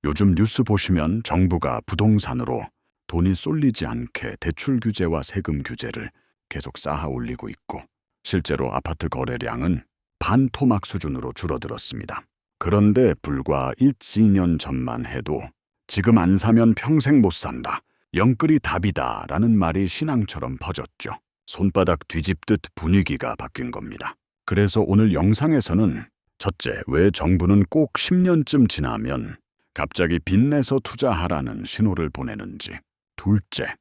요즘 뉴스 보시면 정부가 부동산으로 돈이 쏠리지 않게 대출 규제와 세금 규제를 계속 쌓아 올리고 있고, 실제로 아파트 거래량은 반토막 수준으로 줄어들었습니다. 그런데 불과 1~2년 전만 해도 지금 안 사면 평생 못 산다, 영끌이 답이다 라는 말이 신앙처럼 퍼졌죠. 손바닥 뒤집듯 분위기가 바뀐 겁니다. 그래서 오늘 영상에서는 첫째, 왜 정부는 꼭 10년쯤 지나면 갑자기 빚내서 투자하라는 신호를 보내는지, 둘째,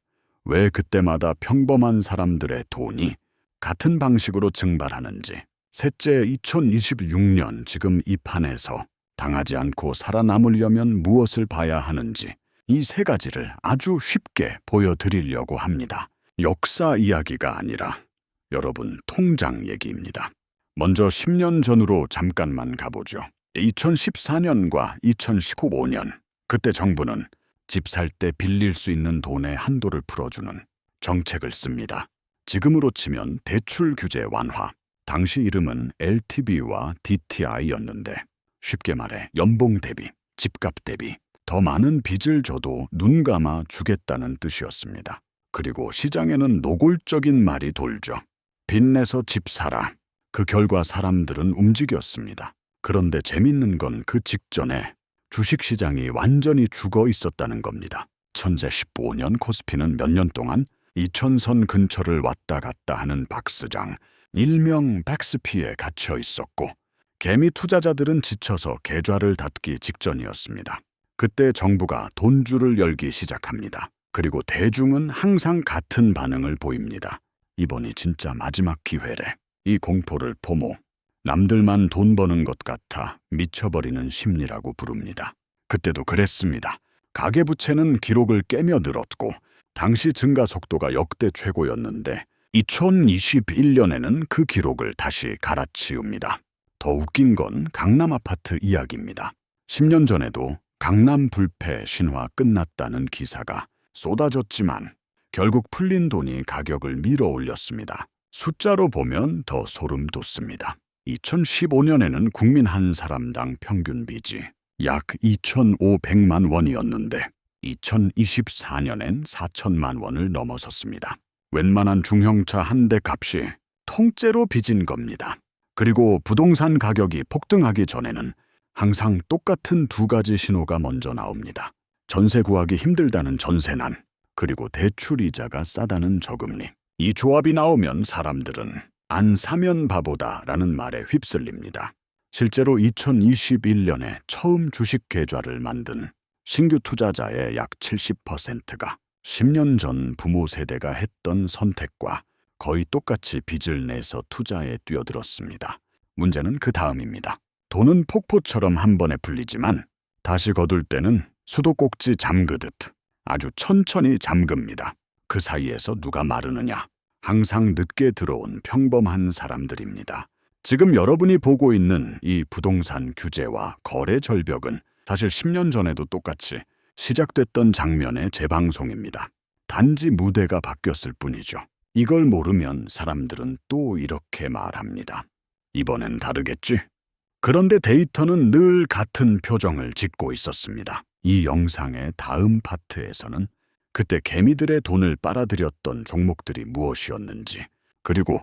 왜 그때마다 평범한 사람들의 돈이 같은 방식으로 증발하는지, 셋째, 2026년 지금 이 판에서 당하지 않고 살아남으려면 무엇을 봐야 하는지, 이 세 가지를 아주 쉽게 보여드리려고 합니다. 역사 이야기가 아니라 여러분 통장 얘기입니다. 먼저 10년 전으로 잠깐만 가보죠. 2014년과 2015년, 그때 정부는 집 살 때 빌릴 수 있는 돈의 한도를 풀어주는 정책을 씁니다. 지금으로 치면 대출 규제 완화, 당시 이름은 LTV와 DTI였는데 쉽게 말해 연봉 대비, 집값 대비 더 많은 빚을 줘도 눈 감아 주겠다는 뜻이었습니다. 그리고 시장에는 노골적인 말이 돌죠. 빚내서 집 사라. 그 결과 사람들은 움직였습니다. 그런데 재밌는 건 그 직전에 주식시장이 완전히 죽어 있었다는 겁니다. 천재 15년 코스피는 몇 년 동안 2000선 근처를 왔다 갔다 하는 박스장, 일명 백스피에 갇혀 있었고, 개미 투자자들은 지쳐서 계좌를 닫기 직전이었습니다. 그때 정부가 돈줄을 열기 시작합니다. 그리고 대중은 항상 같은 반응을 보입니다. 이번이 진짜 마지막 기회래. 이 공포를 포모, 남들만 돈 버는 것 같아 미쳐버리는 심리라고 부릅니다. 그때도 그랬습니다. 가계부채는 기록을 깨며 늘었고, 당시 증가 속도가 역대 최고였는데 2021년에는 그 기록을 다시 갈아치웁니다. 더 웃긴 건 강남 아파트 이야기입니다. 10년 전에도 강남 불패 신화 끝났다는 기사가 쏟아졌지만 결국 풀린 돈이 가격을 밀어 올렸습니다. 숫자로 보면 더 소름 돋습니다. 2015년에는 국민 한 사람당 평균 빚이 약 2,500만 원이었는데 2024년엔 4천만 원을 넘어섰습니다. 웬만한 중형차 한 대 값이 통째로 빚인 겁니다. 그리고 부동산 가격이 폭등하기 전에는 항상 똑같은 두 가지 신호가 먼저 나옵니다. 전세 구하기 힘들다는 전세난, 그리고 대출 이자가 싸다는 저금리. 이 조합이 나오면 사람들은 안 사면 바보다라는 말에 휩쓸립니다. 실제로 2021년에 처음 주식 계좌를 만든 신규 투자자의 약 70%가 10년 전 부모 세대가 했던 선택과 거의 똑같이 빚을 내서 투자에 뛰어들었습니다. 문제는 그 다음입니다. 돈은 폭포처럼 한 번에 풀리지만 다시 거둘 때는 수도꼭지 잠그듯 아주 천천히 잠깁니다. 그 사이에서 누가 마르느냐? 항상 늦게 들어온 평범한 사람들입니다. 지금 여러분이 보고 있는 이 부동산 규제와 거래 절벽은 사실 10년 전에도 똑같이 시작됐던 장면의 재방송입니다. 단지 무대가 바뀌었을 뿐이죠. 이걸 모르면 사람들은 또 이렇게 말합니다. 이번엔 다르겠지? 그런데 데이터는 늘 같은 표정을 짓고 있었습니다. 이 영상의 다음 파트에서는 그때 개미들의 돈을 빨아들였던 종목들이 무엇이었는지, 그리고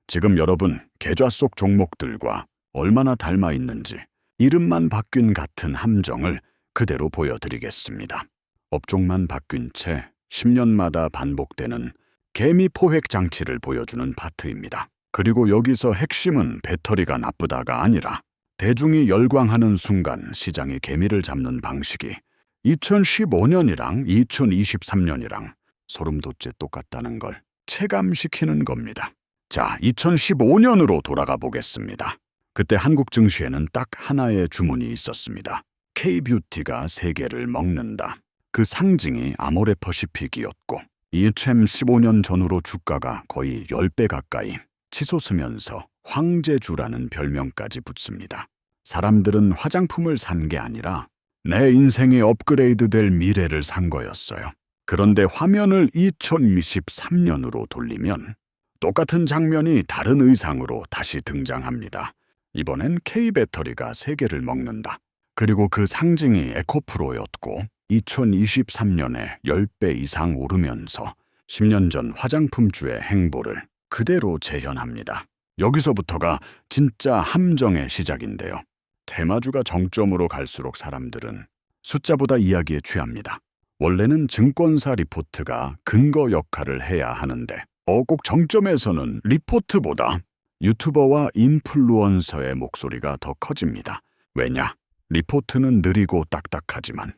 지금 여러분 계좌 속 종목들과 얼마나 닮아 있는지, 이름만 바뀐 같은 함정을 그대로 보여드리겠습니다. 업종만 바뀐 채 10년마다 반복되는 개미 포획 장치를 보여주는 파트입니다. 그리고 여기서 핵심은 배터리가 나쁘다가 아니라 대중이 열광하는 순간 시장이 개미를 잡는 방식이 2015년이랑 2023년이랑 소름 돋지 똑같다는 걸 체감시키는 겁니다. 자, 2015년으로 돌아가 보겠습니다. 그때 한국 증시에는 딱 하나의 주문이 있었습니다. K뷰티가 세계를 먹는다. 그 상징이 아모레퍼시픽이었고, 2015년 전후로 주가가 거의 10배 가까이 치솟으면서 황제주라는 별명까지 붙습니다. 사람들은 화장품을 산 게 아니라 내 인생이 업그레이드 될 미래를 산 거였어요. 그런데 화면을 2023년으로 돌리면 똑같은 장면이 다른 의상으로 다시 등장합니다. 이번엔 K배터리가 세계를 먹는다. 그리고 그 상징이 에코프로였고 2023년에 10배 이상 오르면서 10년 전 화장품주의 행보를 그대로 재현합니다. 여기서부터가 진짜 함정의 시작인데요. 테마주가 정점으로 갈수록 사람들은 숫자보다 이야기에 취합니다. 원래는 증권사 리포트가 근거 역할을 해야 하는데 꼭 정점에서는 리포트보다 유튜버와 인플루언서의 목소리가 더 커집니다. 왜냐? 리포트는 느리고 딱딱하지만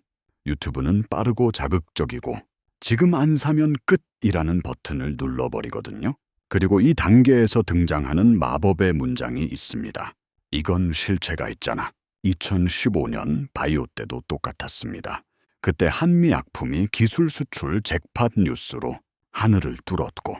유튜브는 빠르고 자극적이고 지금 안 사면 끝이라는 버튼을 눌러버리거든요. 그리고 이 단계에서 등장하는 마법의 문장이 있습니다. 이건 실체가 있잖아. 2015년 바이오 때도 똑같았습니다. 그때 한미약품이 기술 수출 잭팟 뉴스로 하늘을 뚫었고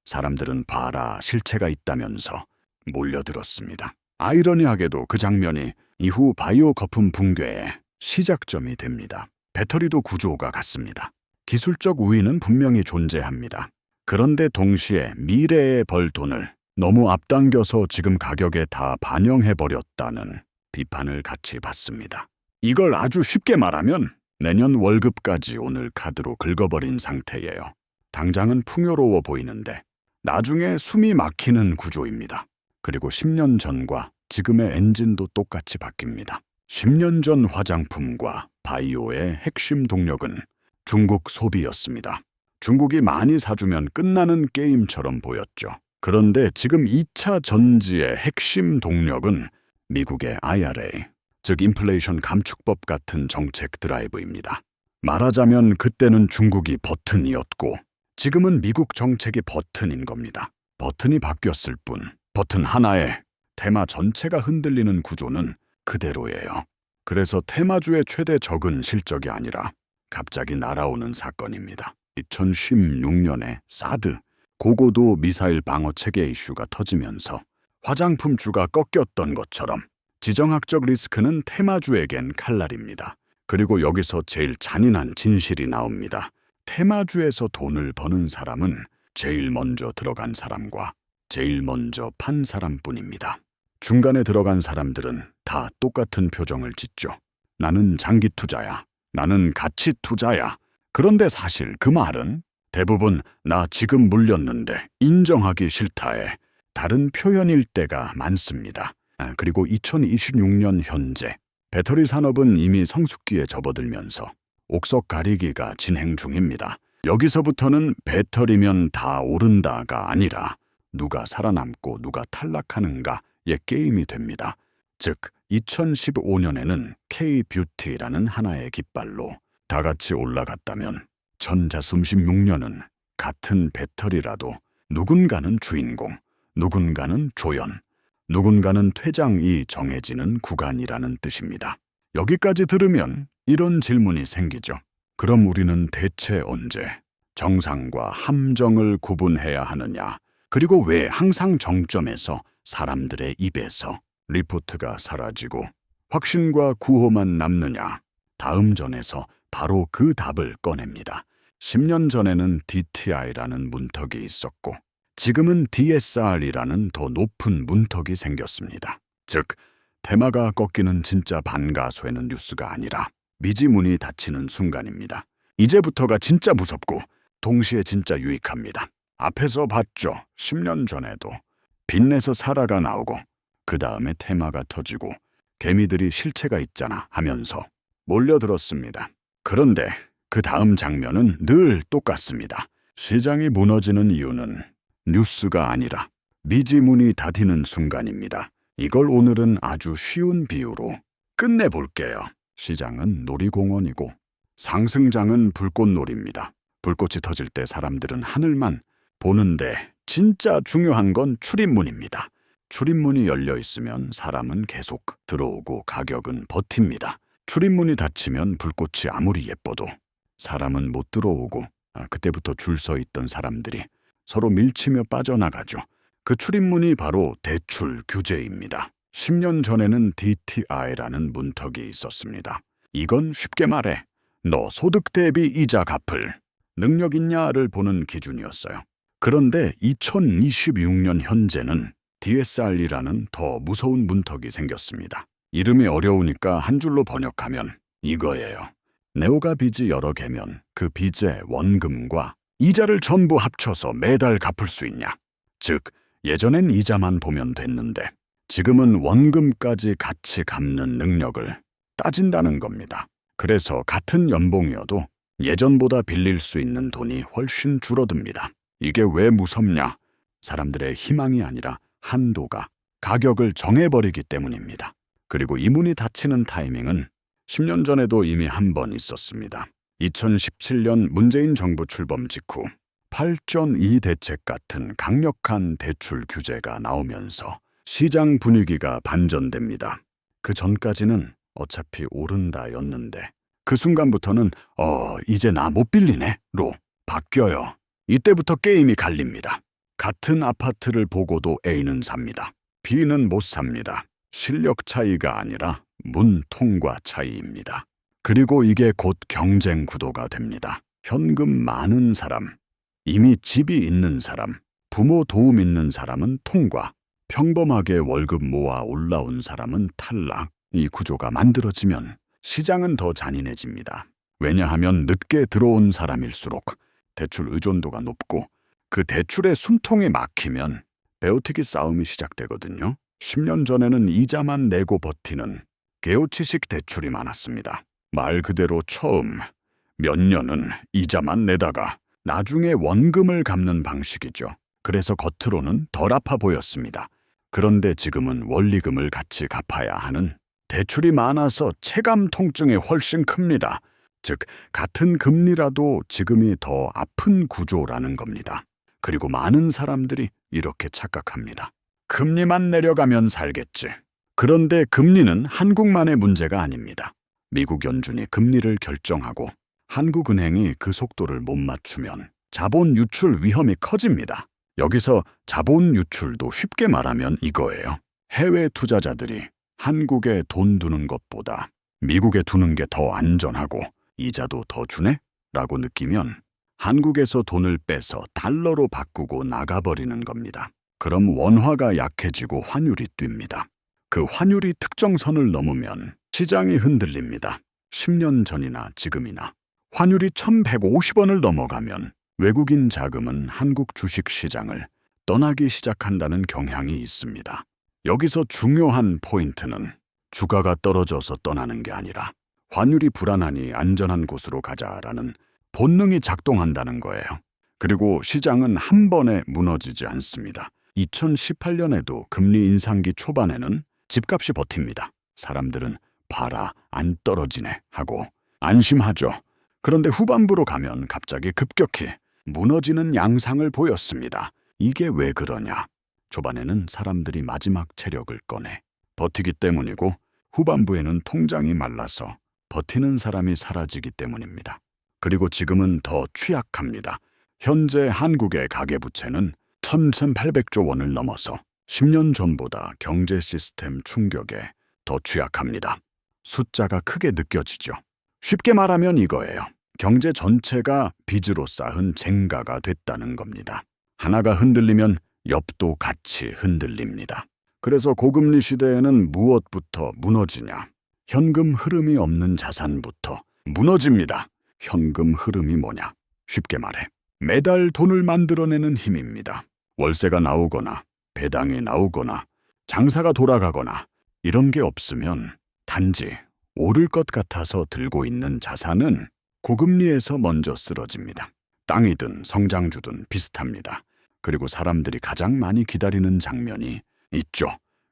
사람들은 봐라 실체가 있다면서 몰려들었습니다. 아이러니하게도 그 장면이 이후 바이오 거품 붕괴의 시작점이 됩니다. 배터리도 구조가 같습니다. 기술적 우위는 분명히 존재합니다. 그런데 동시에 미래에 벌 돈을 너무 앞당겨서 지금 가격에 다 반영해버렸다는 비판을 같이 받습니다. 이걸 아주 쉽게 말하면 내년 월급까지 오늘 카드로 긁어버린 상태예요. 당장은 풍요로워 보이는데 나중에 숨이 막히는 구조입니다. 그리고 10년 전과 지금의 엔진도 똑같이 바뀝니다. 10년 전 화장품과 바이오의 핵심 동력은 중국 소비였습니다. 중국이 많이 사주면 끝나는 게임처럼 보였죠. 그런데 지금 2차 전지의 핵심 동력은 미국의 IRA, 즉 인플레이션 감축법 같은 정책 드라이브입니다. 말하자면 그때는 중국이 버튼이었고 지금은 미국 정책이 버튼인 겁니다. 버튼이 바뀌었을 뿐 버튼 하나에 테마 전체가 흔들리는 구조는 그대로예요. 그래서 테마주의 최대 적은 실적이 아니라 갑자기 날아오는 사건입니다. 2016년에 사드, 고고도 미사일 방어 체계 이슈가 터지면서 화장품주가 꺾였던 것처럼 지정학적 리스크는 테마주에겐 칼날입니다. 그리고 여기서 제일 잔인한 진실이 나옵니다. 테마주에서 돈을 버는 사람은 제일 먼저 들어간 사람과 제일 먼저 판 사람뿐입니다. 중간에 들어간 사람들은 다 똑같은 표정을 짓죠. 나는 장기 투자야. 나는 가치 투자야. 그런데 사실 그 말은 대부분 나 지금 물렸는데 인정하기 싫다의 다른 표현일 때가 많습니다. 그리고 2026년 현재 배터리 산업은 이미 성숙기에 접어들면서 옥석 가리기가 진행 중입니다. 여기서부터는 배터리면 다 오른다가 아니라 누가 살아남고 누가 탈락하는가의 게임이 됩니다. 즉 2015년에는 K-뷰티라는 하나의 깃발로 다 같이 올라갔다면 전자숨 16년은 같은 배터리라도 누군가는 주인공, 누군가는 조연, 누군가는 퇴장이 정해지는 구간이라는 뜻입니다. 여기까지 들으면 이런 질문이 생기죠. 그럼 우리는 대체 언제 정상과 함정을 구분해야 하느냐? 그리고 왜 항상 정점에서 사람들의 입에서 리포트가 사라지고 확신과 구호만 남느냐? 다음 전에서 바로 그 답을 꺼냅니다. 10년 전에는 DTI라는 문턱이 있었고 지금은 DSR이라는 더 높은 문턱이 생겼습니다. 즉, 테마가 꺾이는 진짜 반가쇠는 뉴스가 아니라 미지문이 닫히는 순간입니다. 이제부터가 진짜 무섭고 동시에 진짜 유익합니다. 앞에서 봤죠. 10년 전에도 빚내서 사라가 나오고 그 다음에 테마가 터지고 개미들이 실체가 있잖아 하면서 몰려들었습니다. 그런데 그 다음 장면은 늘 똑같습니다. 시장이 무너지는 이유는 뉴스가 아니라 미지문이 닫히는 순간입니다. 이걸 오늘은 아주 쉬운 비유로 끝내볼게요. 시장은 놀이공원이고 상승장은 불꽃놀이입니다. 불꽃이 터질 때 사람들은 하늘만 보는데 진짜 중요한 건 출입문입니다. 출입문이 열려 있으면 사람은 계속 들어오고 가격은 버팁니다. 출입문이 닫히면 불꽃이 아무리 예뻐도 사람은 못 들어오고 그때부터 줄 서 있던 사람들이 서로 밀치며 빠져나가죠. 그 출입문이 바로 대출 규제입니다. 10년 전에는 DTI라는 문턱이 있었습니다. 이건 쉽게 말해 너 소득 대비 이자 갚을 능력 있냐를 보는 기준이었어요. 그런데 2026년 현재는 DSR이라는 더 무서운 문턱이 생겼습니다. 이름이 어려우니까 한 줄로 번역하면 이거예요. 네오가 빚이 여러 개면 그 빚의 원금과 이자를 전부 합쳐서 매달 갚을 수 있냐? 즉, 예전엔 이자만 보면 됐는데 지금은 원금까지 같이 갚는 능력을 따진다는 겁니다. 그래서 같은 연봉이어도 예전보다 빌릴 수 있는 돈이 훨씬 줄어듭니다. 이게 왜 무섭냐? 사람들의 희망이 아니라 한도가 가격을 정해버리기 때문입니다. 그리고 이 문이 닫히는 타이밍은 10년 전에도 이미 한 번 있었습니다. 2017년 문재인 정부 출범 직후 8.2 대책 같은 강력한 대출 규제가 나오면서 시장 분위기가 반전됩니다. 그 전까지는 어차피 오른다였는데 그 순간부터는 이제 나 못 빌리네로 바뀌어요. 이때부터 게임이 갈립니다. 같은 아파트를 보고도 A는 삽니다. B는 못 삽니다. 실력 차이가 아니라 문 통과 차이입니다. 그리고 이게 곧 경쟁 구도가 됩니다. 현금 많은 사람, 이미 집이 있는 사람, 부모 도움 있는 사람은 통과, 평범하게 월급 모아 올라온 사람은 탈락. 이 구조가 만들어지면 시장은 더 잔인해집니다. 왜냐하면 늦게 들어온 사람일수록 대출 의존도가 높고 그 대출의 숨통이 막히면 배우튀기 싸움이 시작되거든요. 10년 전에는 이자만 내고 버티는 개오치식 대출이 많았습니다. 말 그대로 처음 몇 년은 이자만 내다가 나중에 원금을 갚는 방식이죠. 그래서 겉으로는 덜 아파 보였습니다. 그런데 지금은 원리금을 같이 갚아야 하는 대출이 많아서 체감 통증이 훨씬 큽니다. 즉, 같은 금리라도 지금이 더 아픈 구조라는 겁니다. 그리고 많은 사람들이 이렇게 착각합니다. 금리만 내려가면 살겠지. 그런데 금리는 한국만의 문제가 아닙니다. 미국 연준이 금리를 결정하고 한국은행이 그 속도를 못 맞추면 자본 유출 위험이 커집니다. 여기서 자본 유출도 쉽게 말하면 이거예요. 해외 투자자들이 한국에 돈 두는 것보다 미국에 두는 게 더 안전하고 이자도 더 주네? 라고 느끼면 한국에서 돈을 빼서 달러로 바꾸고 나가버리는 겁니다. 그럼 원화가 약해지고 환율이 뜁니다. 그 환율이 특정 선을 넘으면 시장이 흔들립니다. 10년 전이나 지금이나 환율이 1150원을 넘어가면 외국인 자금은 한국 주식 시장을 떠나기 시작한다는 경향이 있습니다. 여기서 중요한 포인트는 주가가 떨어져서 떠나는 게 아니라 환율이 불안하니 안전한 곳으로 가자라는 본능이 작동한다는 거예요. 그리고 시장은 한 번에 무너지지 않습니다. 2018년에도 금리 인상기 초반에는 집값이 버팁니다. 사람들은 봐라, 안 떨어지네 하고 안심하죠. 그런데 후반부로 가면 갑자기 급격히 무너지는 양상을 보였습니다. 이게 왜 그러냐? 초반에는 사람들이 마지막 체력을 꺼내 버티기 때문이고 후반부에는 통장이 말라서 버티는 사람이 사라지기 때문입니다. 그리고 지금은 더 취약합니다. 현재 한국의 가계부채는 1,800조 원을 넘어서 10년 전보다 경제 시스템 충격에 더 취약합니다. 숫자가 크게 느껴지죠. 쉽게 말하면 이거예요. 경제 전체가 빚으로 쌓은 젠가가 됐다는 겁니다. 하나가 흔들리면 옆도 같이 흔들립니다. 그래서 고금리 시대에는 무엇부터 무너지냐? 현금 흐름이 없는 자산부터 무너집니다. 현금 흐름이 뭐냐? 쉽게 말해 매달 돈을 만들어내는 힘입니다. 월세가 나오거나 배당이 나오거나 장사가 돌아가거나 이런 게 없으면 단지 오를 것 같아서 들고 있는 자산은 고금리에서 먼저 쓰러집니다. 땅이든 성장주든 비슷합니다. 그리고 사람들이 가장 많이 기다리는 장면이 있죠.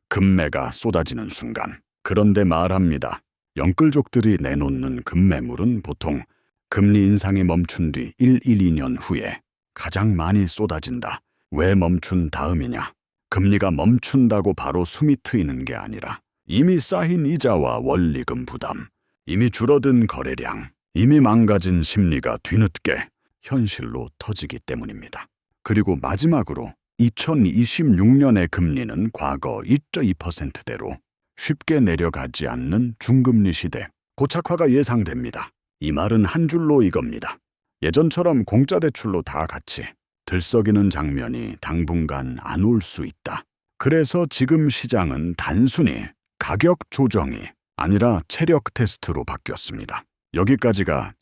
금매가 쏟아지는 순간. 그런데 말합니다. 영끌족들이 내놓는 금매물은 보통 금리 인상이 멈춘 뒤 1, 2년 후에 가장 많이 쏟아진다. 왜 멈춘 다음이냐? 금리가 멈춘다고 바로 숨이 트이는 게 아니라 이미 쌓인 이자와 원리금 부담, 이미 줄어든 거래량, 이미 망가진 심리가 뒤늦게 현실로 터지기 때문입니다. 그리고 마지막으로 2026년의 금리는 과거 1.2%대로 쉽게 내려가지 않는 중금리 시대, 고착화가 예상됩니다. 이 말은 한 줄로 이겁니다. 예전처럼 공짜 대출로 다 같이 들썩이는 장면이 당분간 안 올 수 있다. 그래서 지금 시장은 단순히 가격 조정이 아니라 체력 테스트로 바뀌었습니다. 여기까지가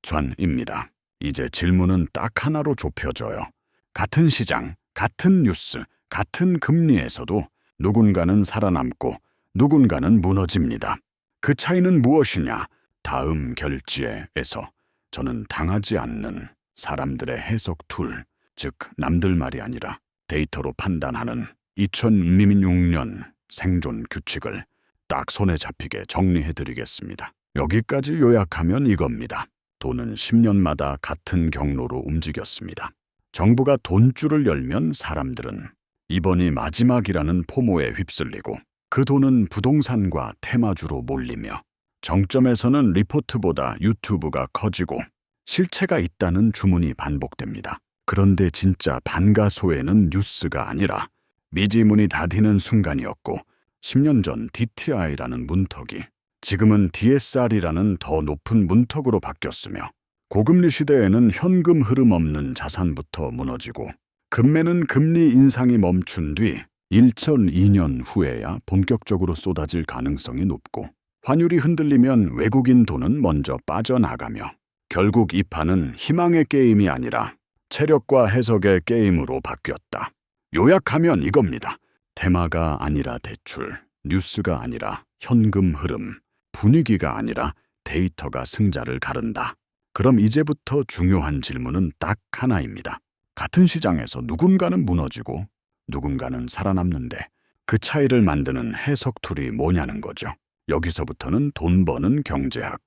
전입니다. 이제 질문은 딱 하나로 좁혀져요. 같은 시장, 같은 뉴스, 같은 금리에서도 누군가는 살아남고 누군가는 무너집니다. 그 차이는 무엇이냐? 다음 결지에에서 저는 당하지 않는 사람들의 해석 툴, 즉 남들 말이 아니라 데이터로 판단하는 2006년 생존 규칙을 딱 손에 잡히게 정리해드리겠습니다. 여기까지 요약하면 이겁니다. 돈은 10년마다 같은 경로로 움직였습니다. 정부가 돈줄을 열면 사람들은 이번이 마지막이라는 포모에 휩쓸리고 그 돈은 부동산과 테마주로 몰리며 정점에서는 리포트보다 유튜브가 커지고 실체가 있다는 주문이 반복됩니다. 그런데 진짜 반가소에는 뉴스가 아니라 미지문이 닫히는 순간이었고 10년 전 DTI라는 문턱이 지금은 DSR이라는 더 높은 문턱으로 바뀌었으며 고금리 시대에는 현금 흐름 없는 자산부터 무너지고 금매는 금리 인상이 멈춘 뒤 2002년 후에야 본격적으로 쏟아질 가능성이 높고 환율이 흔들리면 외국인 돈은 먼저 빠져나가며 결국 이 판은 희망의 게임이 아니라 체력과 해석의 게임으로 바뀌었다. 요약하면 이겁니다. 테마가 아니라 대출, 뉴스가 아니라 현금 흐름, 분위기가 아니라 데이터가 승자를 가른다. 그럼 이제부터 중요한 질문은 딱 하나입니다. 같은 시장에서 누군가는 무너지고 누군가는 살아남는데 그 차이를 만드는 해석 툴이 뭐냐는 거죠. 여기서부터는 돈 버는 경제학,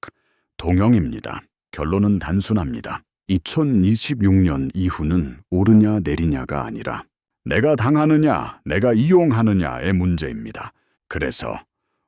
동영입니다. 결론은 단순합니다. 2026년 이후는 오르냐 내리냐가 아니라 내가 당하느냐, 내가 이용하느냐의 문제입니다. 그래서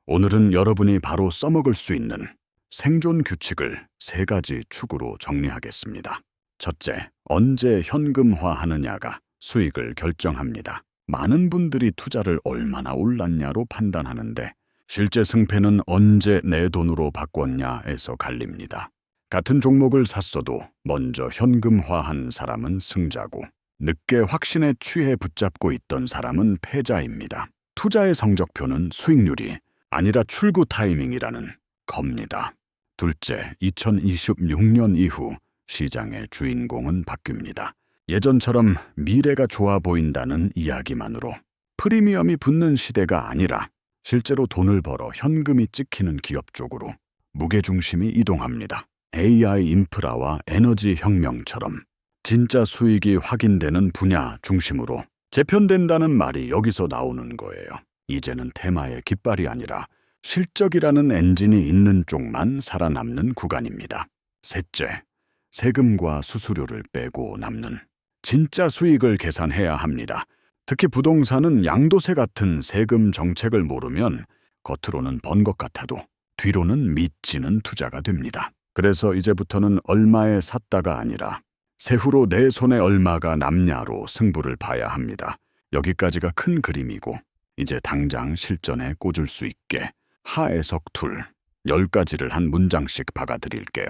오늘은 여러분이 바로 써먹을 수 있는 생존 규칙을 3가지 축으로 정리하겠습니다. 첫째, 언제 현금화하느냐가 수익을 결정합니다. 많은 분들이 투자를 얼마나 올랐냐로 판단하는데 실제 승패는 언제 내 돈으로 바꿨냐에서 갈립니다. 같은 종목을 샀어도 먼저 현금화한 사람은 승자고 늦게 확신에 취해 붙잡고 있던 사람은 패자입니다. 투자의 성적표는 수익률이 아니라 출구 타이밍이라는 겁니다. 둘째, 2026년 이후 시장의 주인공은 바뀝니다. 예전처럼 미래가 좋아 보인다는 이야기만으로 프리미엄이 붙는 시대가 아니라 실제로 돈을 벌어 현금이 찍히는 기업 쪽으로 무게중심이 이동합니다. AI 인프라와 에너지 혁명처럼 진짜 수익이 확인되는 분야 중심으로 재편된다는 말이 여기서 나오는 거예요. 이제는 테마의 깃발이 아니라 실적이라는 엔진이 있는 쪽만 살아남는 구간입니다. 셋째, 세금과 수수료를 빼고 남는 진짜 수익을 계산해야 합니다. 특히 부동산은 양도세 같은 세금 정책을 모르면 겉으로는 번 것 같아도 뒤로는 미치는 투자가 됩니다. 그래서 이제부터는 얼마에 샀다가 아니라 세후로 내 손에 얼마가 남냐로 승부를 봐야 합니다. 여기까지가 큰 그림이고 이제 당장 실전에 꽂을 수 있게 하해석 툴 10가지를 한 문장씩 박아드릴게요.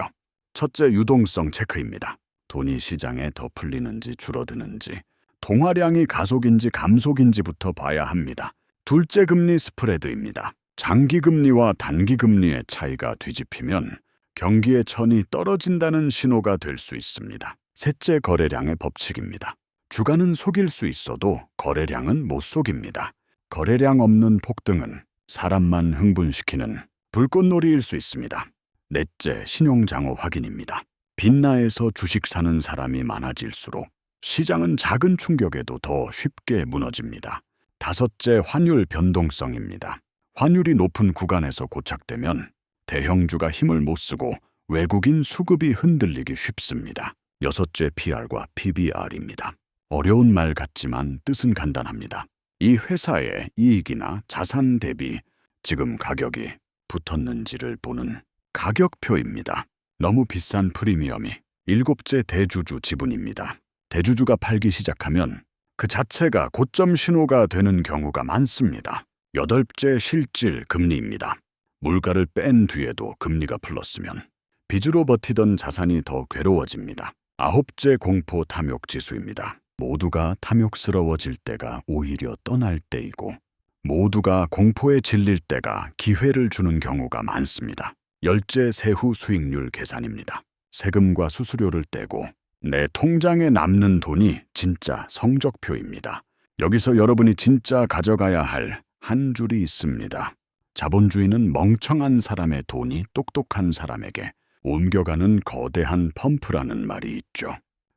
첫째, 유동성 체크입니다. 돈이 시장에 더 풀리는지 줄어드는지, 동화량이 가속인지 감속인지부터 봐야 합니다. 둘째, 금리 스프레드입니다. 장기금리와 단기금리의 차이가 뒤집히면 경기의 천이 떨어진다는 신호가 될 수 있습니다. 셋째, 거래량의 법칙입니다. 주가는 속일 수 있어도 거래량은 못 속입니다. 거래량 없는 폭등은 사람만 흥분시키는 불꽃놀이일 수 있습니다. 넷째, 신용장호 확인입니다. 빈나에서 주식 사는 사람이 많아질수록 시장은 작은 충격에도 더 쉽게 무너집니다. 다섯째, 환율 변동성입니다. 환율이 높은 구간에서 고착되면 대형주가 힘을 못 쓰고 외국인 수급이 흔들리기 쉽습니다. 여섯째, PR과 PBR입니다. 어려운 말 같지만 뜻은 간단합니다. 이 회사의 이익이나 자산 대비 지금 가격이 붙었는지를 보는 가격표입니다. 너무 비싼 프리미엄이 7째, 대주주 지분입니다. 대주주가 팔기 시작하면 그 자체가 고점 신호가 되는 경우가 많습니다. 8째, 실질 금리입니다. 물가를 뺀 뒤에도 금리가 풀렸으면 빚으로 버티던 자산이 더 괴로워집니다. 9째, 공포 탐욕 지수입니다. 모두가 탐욕스러워질 때가 오히려 떠날 때이고 모두가 공포에 질릴 때가 기회를 주는 경우가 많습니다. 열째 세후 수익률 계산입니다. 세금과 수수료를 떼고 내 통장에 남는 돈이 진짜 성적표입니다. 여기서 여러분이 진짜 가져가야 할 한 줄이 있습니다. 자본주의는 멍청한 사람의 돈이 똑똑한 사람에게 옮겨가는 거대한 펌프라는 말이 있죠.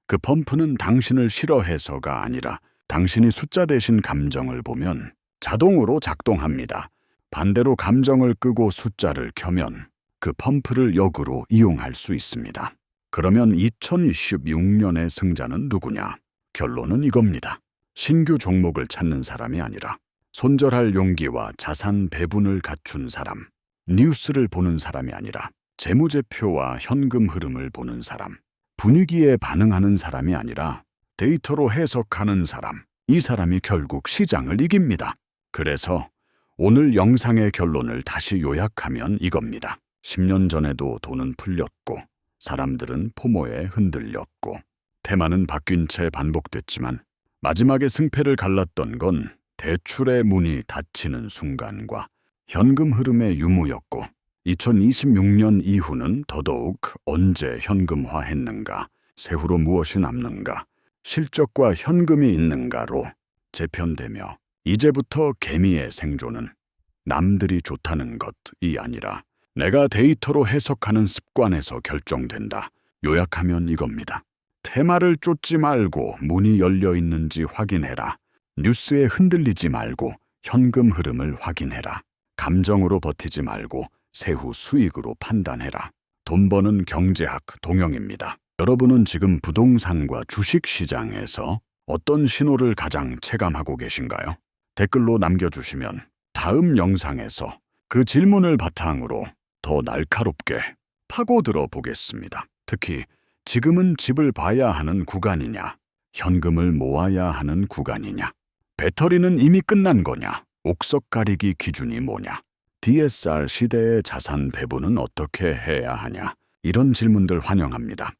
그 펌프는 당신을 싫어해서가 아니라 당신이 숫자 대신 감정을 보면 자동으로 작동합니다. 반대로 감정을 끄고 숫자를 켜면 그 펌프를 역으로 이용할 수 있습니다. 그러면 2026년의 승자는 누구냐? 결론은 이겁니다. 신규 종목을 찾는 사람이 아니라 손절할 용기와 자산 배분을 갖춘 사람, 뉴스를 보는 사람이 아니라 재무제표와 현금 흐름을 보는 사람, 분위기에 반응하는 사람이 아니라 데이터로 해석하는 사람, 이 사람이 결국 시장을 이깁니다. 그래서 오늘 영상의 결론을 다시 요약하면 이겁니다. 10년 전에도 돈은 풀렸고 사람들은 포모에 흔들렸고 테마는 바뀐 채 반복됐지만 마지막에 승패를 갈랐던 건 대출의 문이 닫히는 순간과 현금 흐름의 유무였고 2026년 이후는 더더욱 언제 현금화했는가, 세후로 무엇이 남는가, 실적과 현금이 있는가로 재편되며 이제부터 개미의 생존은 남들이 좋다는 것이 아니라 내가 데이터로 해석하는 습관에서 결정된다. 요약하면 이겁니다. 테마를 쫓지 말고 문이 열려 있는지 확인해라. 뉴스에 흔들리지 말고 현금 흐름을 확인해라. 감정으로 버티지 말고 세후 수익으로 판단해라. 돈 버는 경제학 동영입니다. 여러분은 지금 부동산과 주식 시장에서 어떤 신호를 가장 체감하고 계신가요? 댓글로 남겨주시면 다음 영상에서 그 질문을 바탕으로 더 날카롭게 파고들어 보겠습니다. 특히 지금은 집을 봐야 하는 구간이냐, 현금을 모아야 하는 구간이냐, 배터리는 이미 끝난 거냐, 옥석 가리기 기준이 뭐냐, DSR 시대의 자산 배분은 어떻게 해야 하냐, 이런 질문들 환영합니다.